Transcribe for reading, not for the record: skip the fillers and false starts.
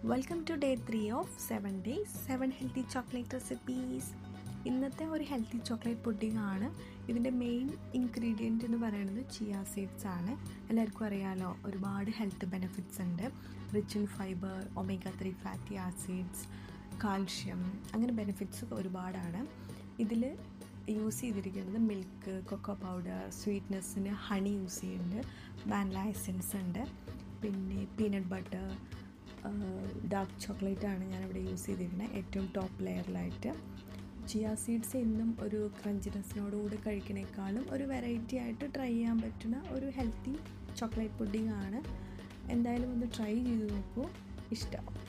Welcome to day 3 of 7 days 7 healthy chocolate recipes. ഇന്നത്തെ ഒരു healthy chocolate pudding ആണ്. ഇതിൻ്റെ മെയിൻ ഇൻഗ്രീഡിയൻറ്റ് എന്ന് പറയുന്നത് ചിയ സീഡ്സ് ആണ്. എല്ലാവർക്കും അറിയാമല്ലോ, ഒരുപാട് ഹെൽത്ത് ബെനിഫിറ്റ്സ് ഉണ്ട്. Rich in fibre, omega-3 fatty acids, calcium, അങ്ങനെ ബെനിഫിറ്റ്സ് ഒരുപാടാണ്. ഇതിൽ യൂസ് ചെയ്തിരിക്കുന്നത് മിൽക്ക്, കൊക്കോ പൗഡർ, സ്വീറ്റ്നെസ്സിന് ഹണി യൂസ് ചെയ്യുന്നുണ്ട്, വാനില എസൻസ് ഉണ്ട്, പിന്നെ പീനട്ട് ബട്ടർ, ഡാർക്ക് ചോക്ലേറ്റ് ആണ് ഞാനിവിടെ യൂസ് ചെയ്തിരിക്കുന്നത് ഏറ്റവും ടോപ്പ് ലെയറിലായിട്ട്. ചിയ സീഡ്സ് എന്നും ഒരു ക്രഞ്ചിനെസ്സിനോടുകൂടി കഴിക്കുന്നേക്കാളും ഒരു വെറൈറ്റി ആയിട്ട് ട്രൈ ചെയ്യാൻ പറ്റുന്ന ഒരു ഹെൽത്തി ചോക്ലേറ്റ് പുഡിംഗ് ആണ്. എന്തായാലും ഒന്ന് ട്രൈ ചെയ്ത് നോക്കൂ, ഇഷ്ടമാവും.